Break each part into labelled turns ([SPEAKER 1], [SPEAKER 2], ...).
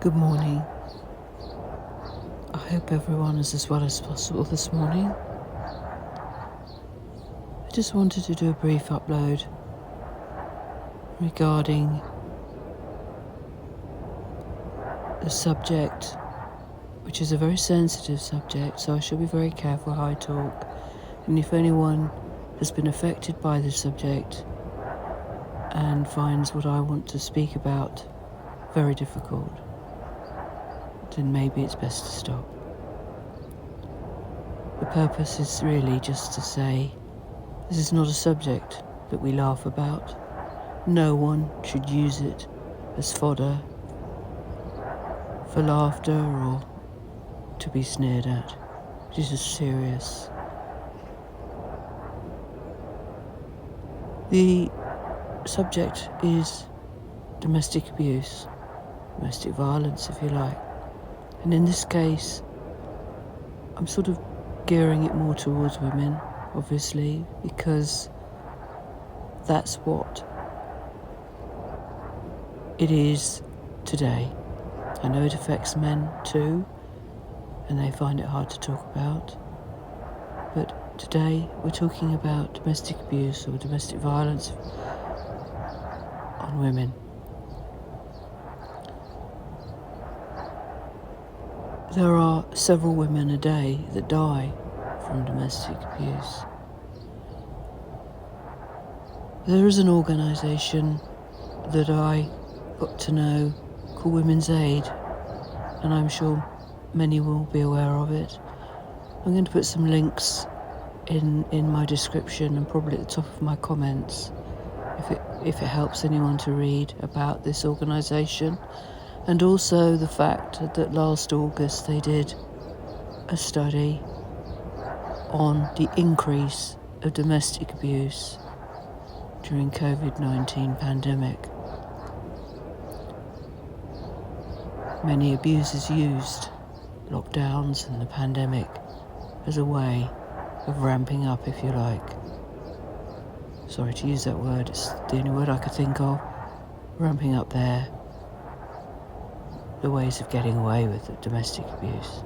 [SPEAKER 1] Good morning. I hope everyone is as well as possible this morning. I just wanted to do a brief upload regarding the subject, which is a very sensitive subject, so I should be very careful how I talk. And if anyone has been affected by this subject and finds what I want to speak about very difficult, then maybe it's best to stop. The purpose is really just to say this is not a subject that we laugh about. No one should use it as fodder for laughter or to be sneered at. This is serious. The subject is domestic abuse, domestic violence if you like. And in this case, I'm sort of gearing it more towards women, obviously, because that's what it is today. I know it affects men too, and they find it hard to talk about. But today we're talking about domestic abuse or domestic violence on women. There are several women a day that die from domestic abuse. There is an organisation that I got to know called Women's Aid, and I'm sure many will be aware of it. I'm going to put some links in my description and probably at the top of my comments if it helps anyone to read about this organisation. And also the fact that last August they did a study on the increase of domestic abuse during COVID-19 pandemic. Many abusers used lockdowns and the pandemic as a way of ramping up, if you like. Sorry to use that word, it's the only word I could think of. Ramping up the ways of getting away with domestic abuse.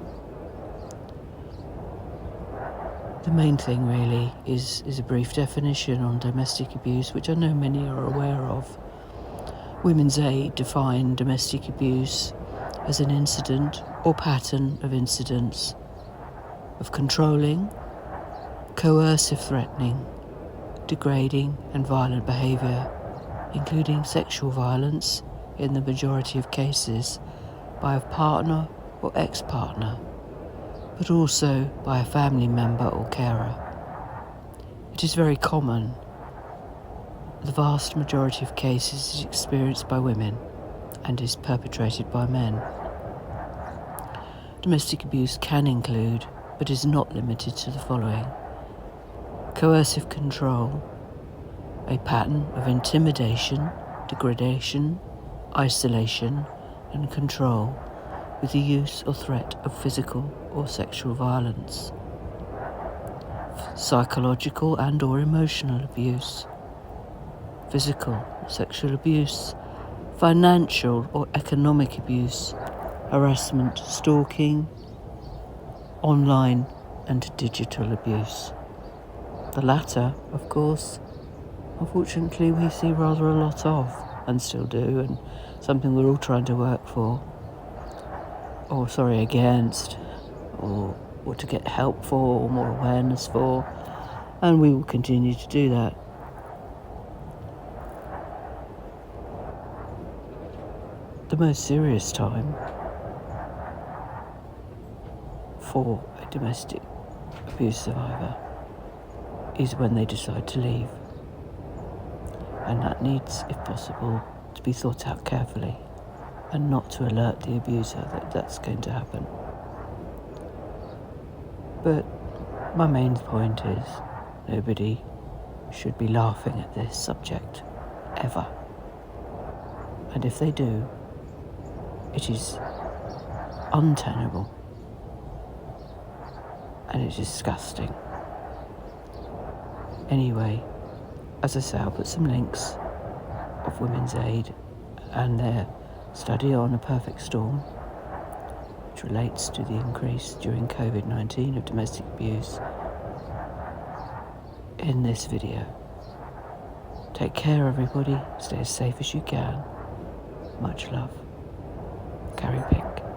[SPEAKER 1] The main thing really is a brief definition on domestic abuse, which I know many are aware of. Women's Aid define domestic abuse as an incident or pattern of incidents of controlling, coercive threatening, degrading and violent behaviour, including sexual violence in the majority of cases by a partner or ex-partner, but also by a family member or carer. It is very common. The vast majority of cases is experienced by women and is perpetrated by men. Domestic abuse can include, but is not limited to, the following: coercive control, a pattern of intimidation, degradation, isolation, and control with the use or threat of physical or sexual violence. Psychological and or emotional abuse, physical, sexual abuse, financial or economic abuse, harassment, stalking, online and digital abuse. The latter, of course, unfortunately we see rather a lot of, and still do, and something we're all trying to work for, against, or to get help for, or more awareness for, and we will continue to do that. The most serious time for a domestic abuse survivor is when they decide to leave, and that needs, if possible, to be thought out carefully and not to alert the abuser that that's going to happen. But my main point is nobody should be laughing at this subject ever, and if they do, it is untenable and it's disgusting. Anyway, as I say, I'll put some links of Women's Aid and their study on A Perfect Storm, which relates to the increase during COVID-19 of domestic abuse, in this video. Take care, everybody. Stay as safe as you can. Much love. Carrie Pink.